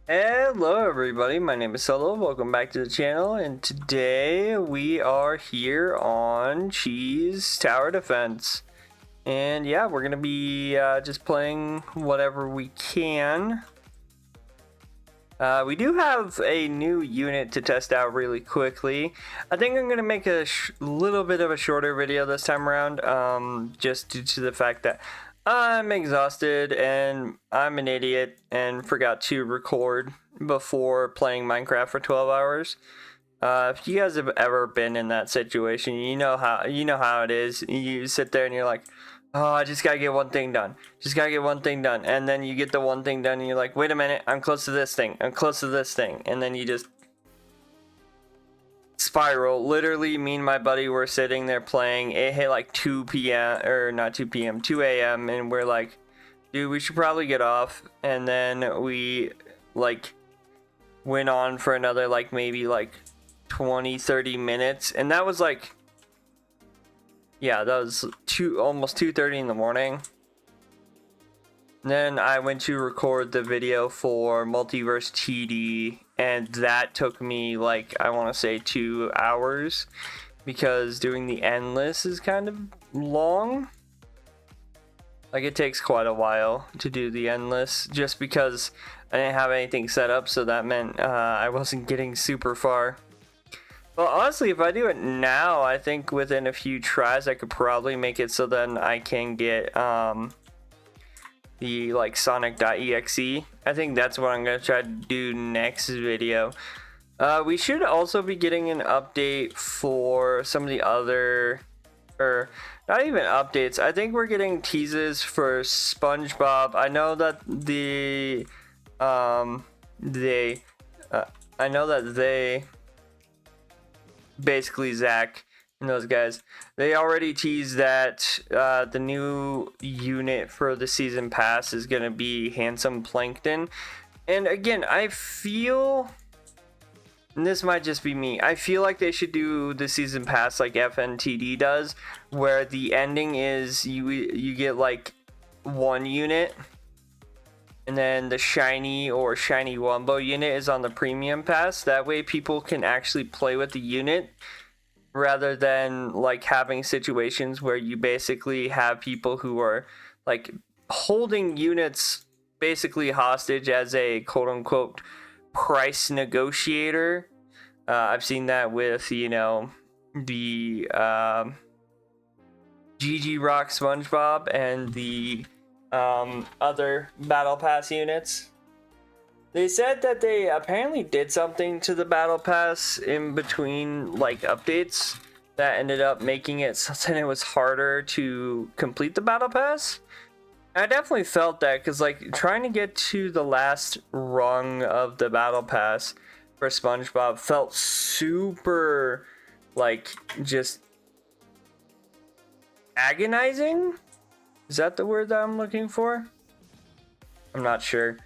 Hello everybody, my name is Solo, welcome back to the channel, and today we are here on Cheese Tower Defense. And yeah, we're gonna be just playing whatever we can. We do have a new unit to test out really quickly. I think I'm gonna make a little bit of a shorter video this time around, just due to the fact that I'm exhausted and I'm an idiot and forgot to record before playing Minecraft for 12 hours. If you guys have ever been in that situation, you know how it is. You sit there and you're like, "Oh, I just gotta get one thing done. Just gotta get one thing done." And then you get the one thing done and you're like, "Wait a minute, I'm close to this thing. I'm close to this thing." And then you just spiral. Literally, me and my buddy were sitting there playing. It hit like 2 p.m. or not 2 p.m., 2 a.m. and we're like, "Dude, we should probably get off." And then we like went on for another like maybe like 20-30 minutes, and that was like, yeah, that was almost 2:30 in the morning. Then I went to record the video for Multiverse TD, and that took me like, I want to say 2 hours, because doing the endless is kind of long. Like, it takes quite a while to do the endless, just because I didn't have anything set up, so that meant I wasn't getting super far. Well, honestly, if I do it now, I think within a few tries I could probably make it so then I can get the like Sonic.exe. I think that's what I'm gonna try to do next video. We should also be getting an update for some of the other, or not even updates. I think we're getting teases for SpongeBob. I know that they basically Zach and those guys, they already teased that the new unit for the season pass is gonna be Handsome Plankton. And again, I feel, and this might just be me, I feel like they should do the season pass like FNTD does, where the ending is you get like one unit, and then the shiny or shiny Wumbo unit is on the premium pass. That way people can actually play with the unit, rather than like having situations where you basically have people who are like holding units basically hostage as a quote unquote price negotiator. I've seen that with, the GG Rock SpongeBob and the other Battle Pass units. They said that they apparently did something to the Battle Pass in between like updates that ended up making it so that it was harder to complete the Battle Pass. I definitely felt that, because like trying to get to the last rung of the Battle Pass for SpongeBob felt super like just agonizing. Is that the word that I'm looking for? I'm not sure.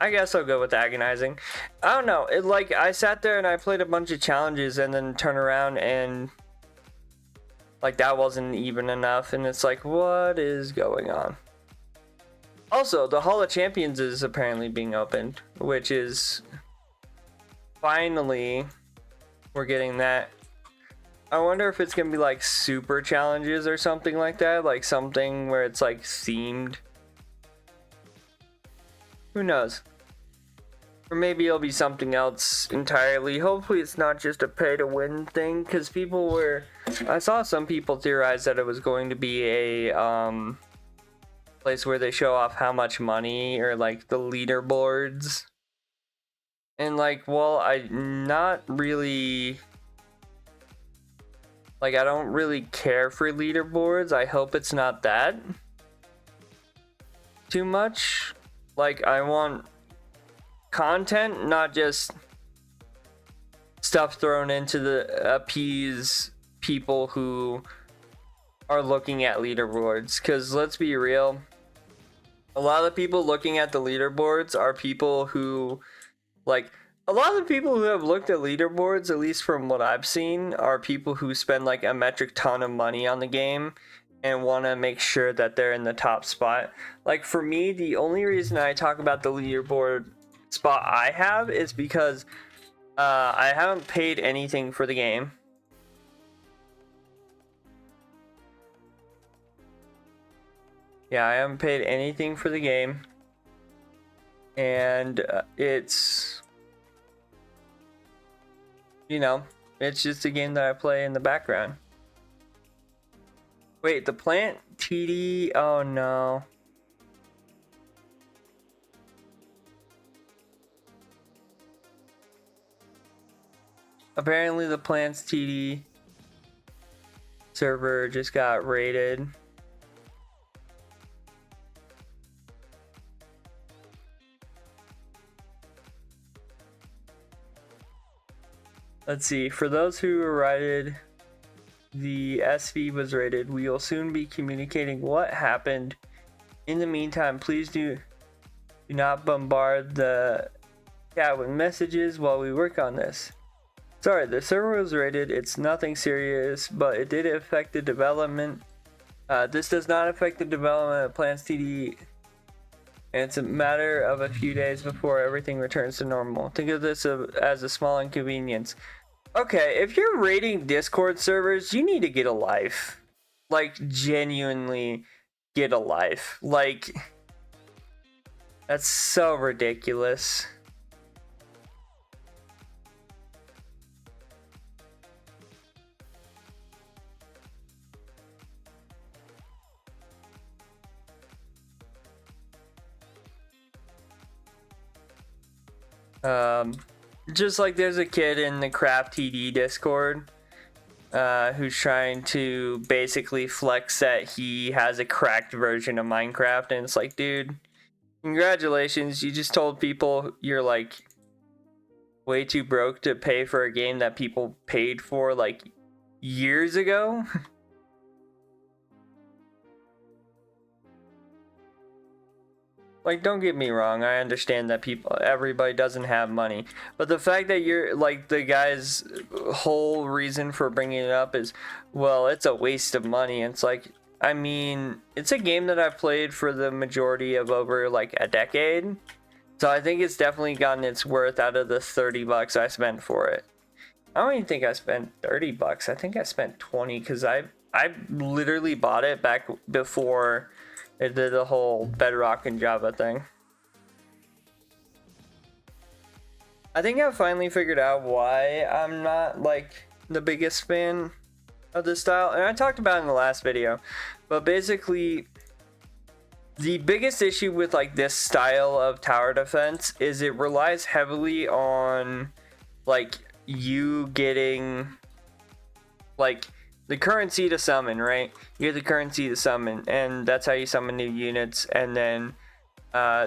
I guess I'll go with agonizing. I don't know. It like, I sat there and I played a bunch of challenges and then turn around and like that wasn't even enough, and it's like, what is going on? Also, the Hall of Champions is apparently being opened, which is finally we're getting that. I wonder if it's gonna be like super challenges or something like that, like something where it's like themed. Who knows? Or maybe it'll be something else entirely. Hopefully it's not just a pay to win thing, because I saw some people theorize that it was going to be a place where they show off how much money, or like the leaderboards. And like, well, I'm not really, like, I don't really care for leaderboards. I hope it's not that too much. Like, I want content, not just stuff thrown into the appease people who are looking at leaderboards. Because let's be real, a lot of the people looking at the leaderboards are people who, like, a lot of the people who have looked at leaderboards, at least from what I've seen, are people who spend like a metric ton of money on the game and want to make sure that they're in the top spot. Like, for me, the only reason I talk about the leaderboard spot I have is because I haven't paid anything for the game. Yeah, I haven't paid anything for the game. And it's, you know, it's just a game that I play in the background. Wait, the plant TD? Oh no. Apparently the plants TD server just got raided. Let's see, for those who were raided, the SV was raided. We will soon be communicating what happened. In the meantime, please do not bombard the chat with messages while we work on this. Sorry, the server was raided. It's nothing serious, but it did affect the development. This does not affect the development of Plants TD, and it's a matter of a few days before everything returns to normal. Think of this as a small inconvenience. Okay, if you're raiding Discord servers, you need to get a life. Like, genuinely get a life. Like, that's so ridiculous. Just like there's a kid in the Craft TD Discord who's trying to basically flex that he has a cracked version of Minecraft, and it's like, dude, congratulations, you just told people you're like way too broke to pay for a game that people paid for like years ago. Like, don't get me wrong, I understand that everybody doesn't have money, but the fact that you're like, the guy's whole reason for bringing it up is, well, it's a waste of money. And it's like, I mean, it's a game that I've played for the majority of over like a decade, so I think it's definitely gotten its worth out of the $30 I spent for it. I don't even think I spent $30. I think I spent 20 because I literally bought it back before it did the whole Bedrock and Java thing. I think I finally figured out why I'm not like the biggest fan of this style, and I talked about it in the last video, but basically the biggest issue with like this style of tower defense is it relies heavily on like you getting like the currency to summon, right? You get the currency to summon, and that's how you summon new units. And then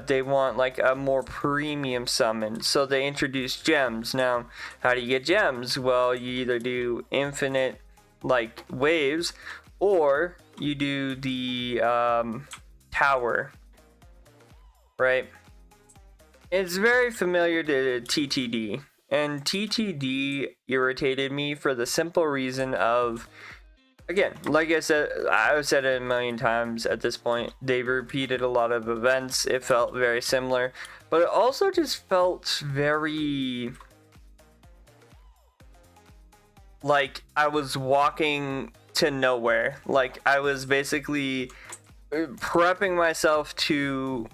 they want like a more premium summon, so they introduce gems. Now, how do you get gems? Well, you either do infinite like waves, or you do the tower, right? It's very familiar to TTD. And TTD irritated me for the simple reason of, again, like I said, I've said it a million times at this point, they've repeated a lot of events. It felt very similar, but it also just felt very like I was walking to nowhere. Like I was basically prepping myself to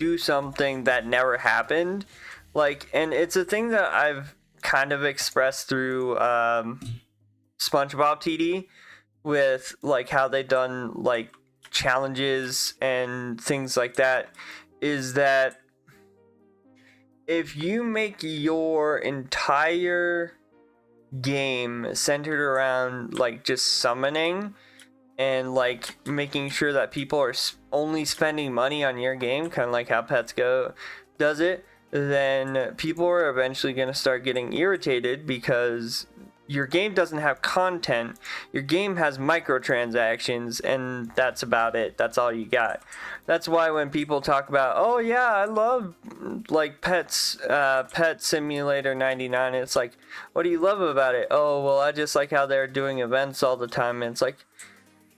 do something that never happened. Like, and it's a thing that I've kind of expressed through SpongeBob TD with like how they've done like challenges and things like that, is that if you make your entire game centered around like just summoning and like making sure that people are only spending money on your game, kind of like how Pets Go does it, then people are eventually going to start getting irritated because your game doesn't have content. Your game has microtransactions, and that's about it. That's all you got. That's why when people talk about, oh yeah, I love like Pet Simulator 99, it's like, what do you love about it? Oh, well, I just like how they're doing events all the time. And it's like,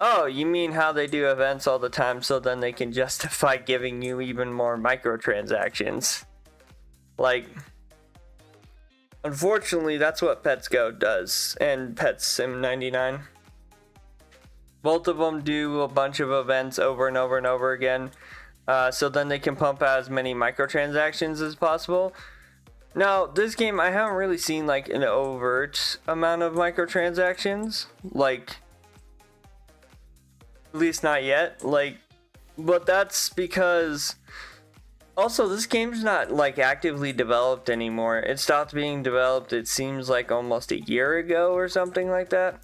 oh, you mean how they do events all the time so then they can justify giving you even more microtransactions? Like, unfortunately, that's what Pets Go does, and Pet Sim 99. Both of them do a bunch of events over and over and over again, so then they can pump out as many microtransactions as possible. Now, this game, I haven't really seen like an overt amount of microtransactions, like, at least not yet, like, but that's because also this game's not like actively developed anymore. It stopped being developed, it seems like almost a year ago or something like that.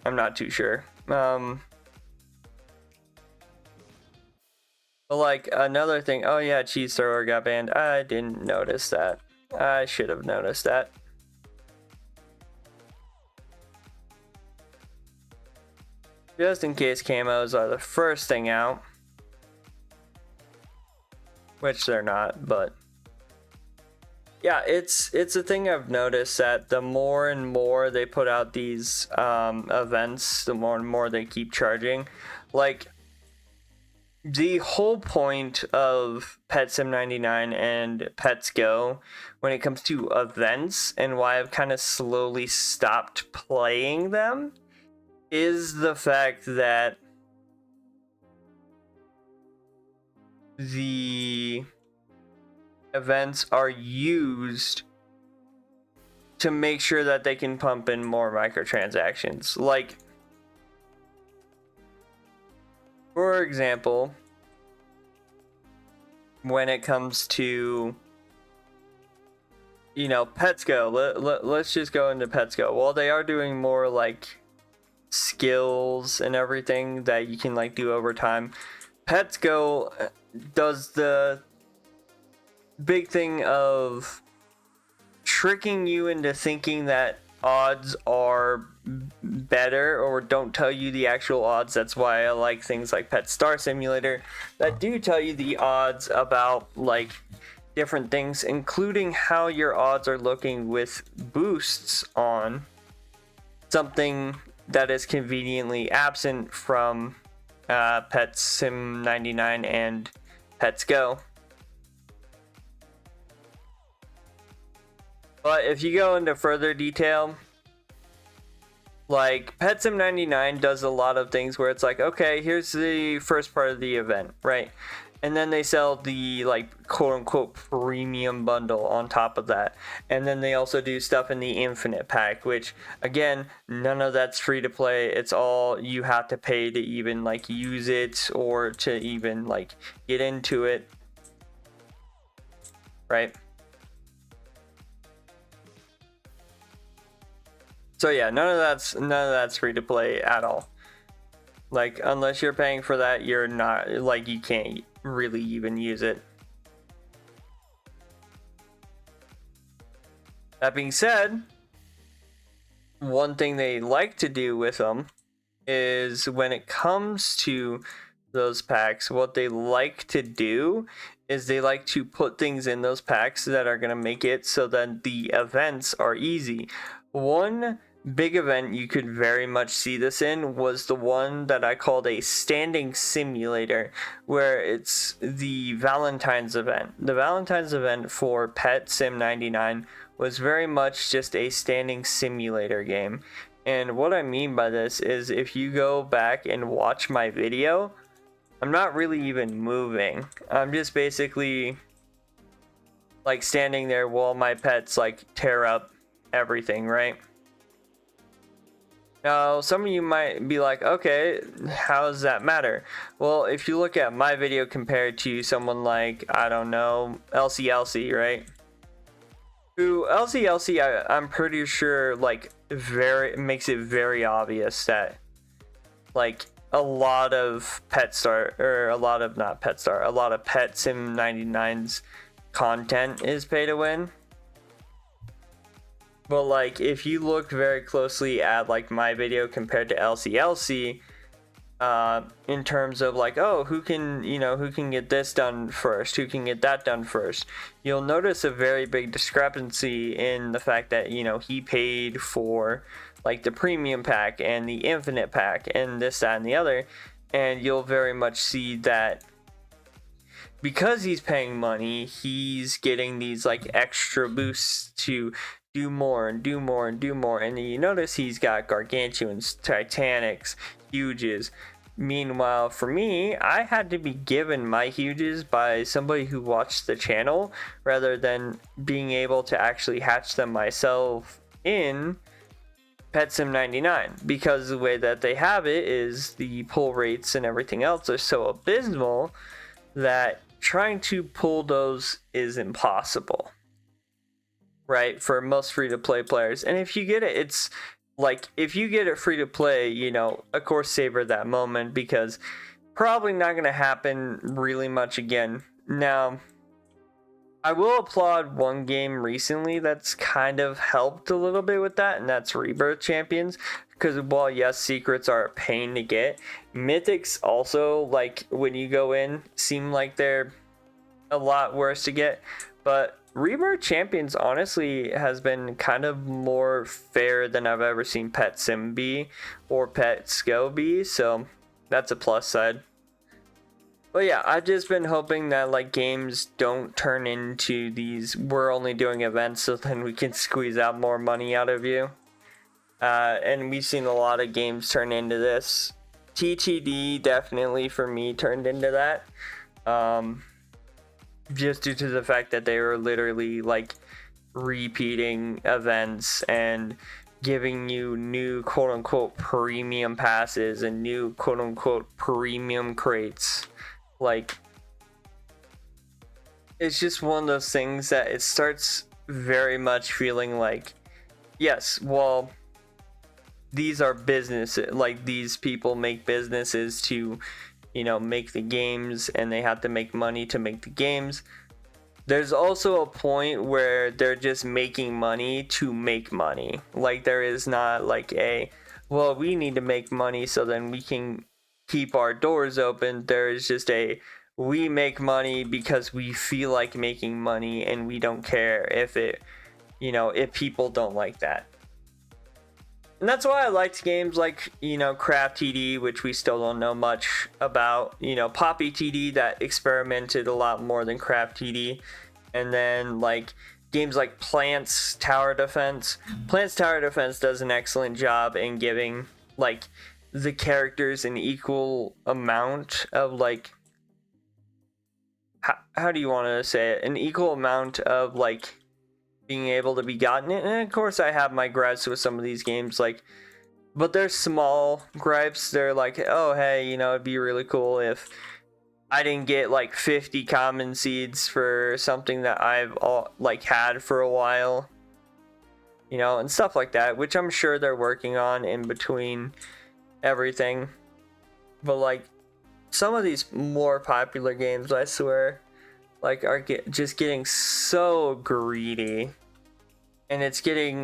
I'm not too sure. But like another thing, oh yeah, Cheese Thrower got banned. I didn't notice that. I should have noticed that. Just in case camos are the first thing out. Which they're not, but yeah, it's a thing I've noticed that the more and more they put out these events, the more and more they keep charging. Like, the whole point of Pet Sim 99 and Pets Go when it comes to events, and why I've kind of slowly stopped playing them, is the fact that the events are used to make sure that they can pump in more microtransactions. Like, for example, when it comes to, you know, Pets Go, let's just go into Pets Go. Well, they are doing more like skills and everything that you can like do over time. Pets Go does the big thing of tricking you into thinking that odds are better, or don't tell you the actual odds. That's why I like things like Pet Star Simulator that do tell you the odds about like different things, including how your odds are looking with boosts on, something that is conveniently absent from Pet Sim 99 and Pets Go. But if you go into further detail, like Pet Sim 99 does a lot of things where it's like, okay, here's the first part of the event, right? And then they sell the like quote unquote premium bundle on top of that. And then they also do stuff in the Infinite pack, which again, none of that's free to play. It's all you have to pay to even like use it or to even like get into it, right? So yeah, none of that's free to play at all. Like, unless you're paying for that, you're not, like, you can't really even use it. That being said, one thing they like to do with them is when it comes to those packs, what they like to do is they like to put things in those packs that are going to make it so that the events are easy. One big event you could very much see this in was the one that I called a standing simulator, where it's the Valentine's event. The Valentine's event for Pet Sim 99 was very much just a standing simulator game. And what I mean by this is, if you go back and watch my video, I'm not really even moving. I'm just basically like standing there while my pets like tear up everything, right? Now, some of you might be like, okay, how does that matter? Well, if you look at my video compared to someone like, I don't know, LCLC, right? Who, LCLC, I'm pretty sure, like, makes it very obvious that, like, a lot of Pet Sim 99's content is pay to win. But like, if you look very closely at like my video compared to LCLC, in terms of like, oh, who can get this done first, who can get that done first, you'll notice a very big discrepancy in the fact that, you know, he paid for like the premium pack and the infinite pack and this, that, and the other, and you'll very much see that because he's paying money, he's getting these like extra boosts to do more and do more and do more. And you notice he's got Gargantuans, Titanics, Huges. Meanwhile, for me, I had to be given my Huges by somebody who watched the channel rather than being able to actually hatch them myself in PetSim 99, because the way that they have it is the pull rates and everything else are so abysmal that trying to pull those is impossible, right, for most free-to-play players. And if you get it, it's like, if you get it free to play, you know, of course savor that moment, because probably not going to happen really much again. Now, I will applaud one game recently that's kind of helped a little bit with that, and that's Rebirth Champions. Because while yes, secrets are a pain to get, mythics also, like when you go in, seem like they're a lot worse to get. But Rebirth Champions honestly has been kind of more fair than I've ever seen PetSim be or PetSco be, so that's a plus side. But yeah, I've just been hoping that like games don't turn into these we're only doing events so then we can squeeze out more money out of you. And we've seen a lot of games turn into this. TTD definitely for me turned into that. Just due to the fact that they were literally like repeating events and giving you new quote unquote premium passes and new quote unquote premium crates. Like, it's just one of those things that it starts very much feeling like, yes, well, these are businesses, like these people make businesses to, you know, make the games, and they have to make money to make the games. There's also a point where they're just making money to make money. Like, there is not like a, well, we need to make money so then we can keep our doors open. There is just a, we make money because we feel like making money, and we don't care if it, you know, if people don't like that. And that's why I liked games like, you know, Craft TD, which we still don't know much about. You know, Poppy TD that experimented a lot more than Craft TD. And then like games like Plants Tower Defense. Plants Tower Defense does an excellent job in giving like the characters an equal amount of like, how do you want to say it? An equal amount of like being able to be gotten it. And of course I have my gripes with some of these games, like, but they're small gripes. They're like, oh hey, you know, it'd be really cool if I didn't get like 50 common seeds for something that I've like had for a while, you know, and stuff like that, which I'm sure they're working on in between everything. But like some of these more popular games, I swear, like are just getting so greedy, and it's getting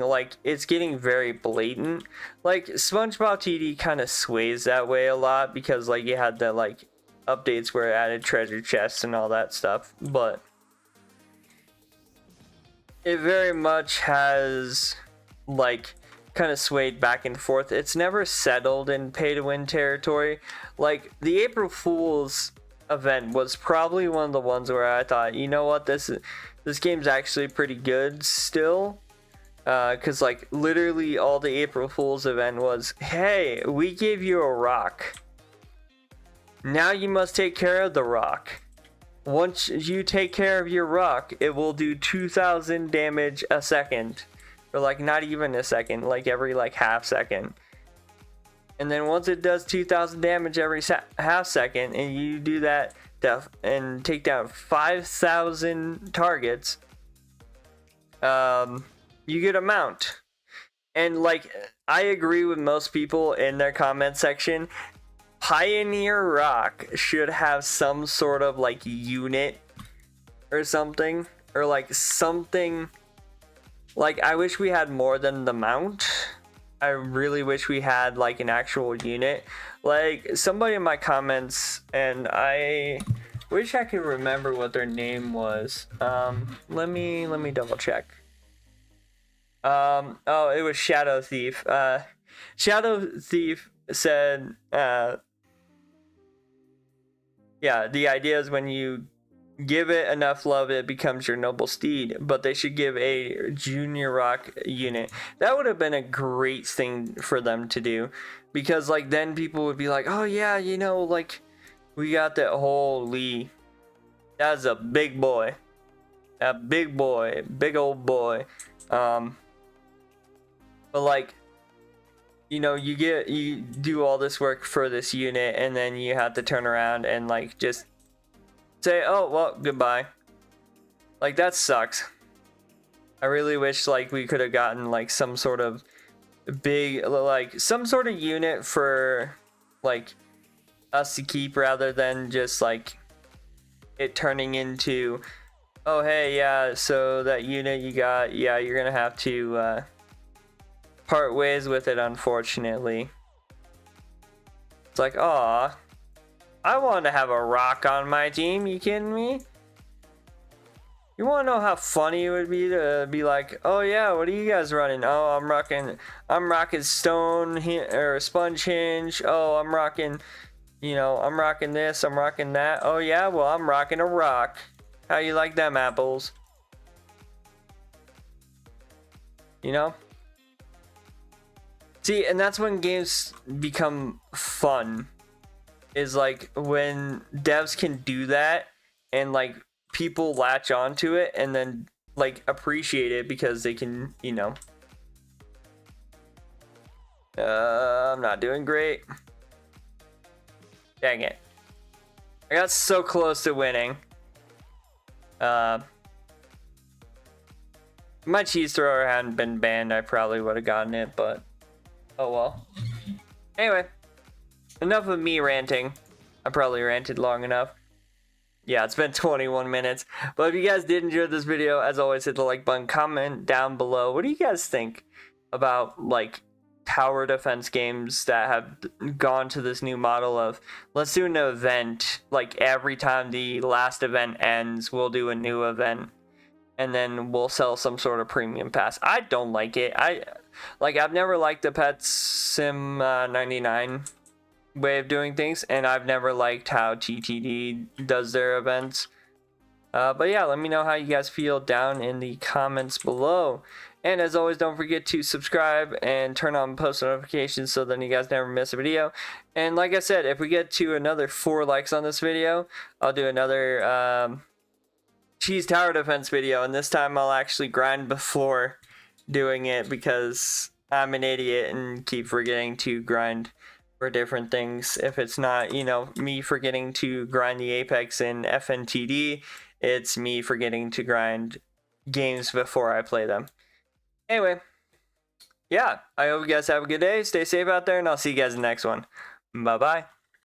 very blatant. Like SpongeBob TD kind of sways that way a lot because like you had the like updates where it added treasure chests and all that stuff, but it very much has like kind of swayed back and forth. It's never settled in pay to win territory. Like the April Fool's event was probably one of the ones where I thought, you know what, this game's actually pretty good still, because like literally all the April Fool's event was, hey, we gave you a rock, now you must take care of the rock. Once you take care of your rock, it will do 2,000 damage a second, or like not even a second, like every like half second. And then once it does 2,000 damage every half second, and you do that and take down 5,000 targets, you get a mount. And like, I agree with most people in their comment section. Pioneer Rock should have some sort of like unit or something, or like something. Like, I wish we had more than the mount. I really wish we had like an actual unit. Like somebody in my comments, and I wish I could remember what their name was. Let me double check. Oh, it was Shadow Thief. Shadow Thief said, yeah, the idea is when you give it enough love, it becomes your noble steed. But they should give a junior rock unit. That would have been a great thing for them to do, because like then people would be like, oh yeah, you know, like we got that whole Lee. That's a big boy, a big boy, big old boy. But like, you know, you do all this work for this unit, and then you have to turn around and like just say, oh well, goodbye. Like, that sucks. I really wish like we could have gotten like some sort of big, like some sort of unit for like us to keep, rather than just like it turning into, oh hey, yeah, so that unit you got, yeah, you're gonna have to part ways with it, unfortunately. It's like, aw, I wanted to have a rock on my team. You kidding me? You want to know how funny it would be to be like, oh yeah, what are you guys running? Oh, I'm rocking stone or sponge hinge. Oh, I'm rocking, you know, I'm rocking this, I'm rocking that. Oh yeah, well, I'm rocking a rock. How you like them apples? You know? See, and that's when games become fun. Is like when devs can do that, and like people latch onto it and then like appreciate it because they can, you know. I'm not doing great. Dang it. I got so close to winning. My cheese thrower hadn't been banned, I probably would have gotten it, but oh well. Anyway, enough of me ranting. I probably ranted long enough. Yeah, it's been 21 minutes. But if you guys did enjoy this video, as always, hit the like button, comment down below. What do you guys think about like tower defense games that have gone to this new model of, let's do an event, like every time the last event ends, we'll do a new event, and then we'll sell some sort of premium pass. I don't like it. I've never liked the Pet Sim 99 way of doing things, and I've never liked how TTD does their events. But yeah, let me know how you guys feel down in the comments below. And as always, don't forget to subscribe and turn on post notifications so then you guys never miss a video. And like I said, if we get to another 4 likes on this video, I'll do another cheese tower defense video, and this time I'll actually grind before doing it because I'm an idiot and keep forgetting to grind for different things. If it's not, you know, me forgetting to grind the Apex in FNTD, it's me forgetting to grind games before I play them. Anyway, yeah, I hope you guys have a good day. Stay safe out there, and I'll see you guys in the next one. Bye-bye.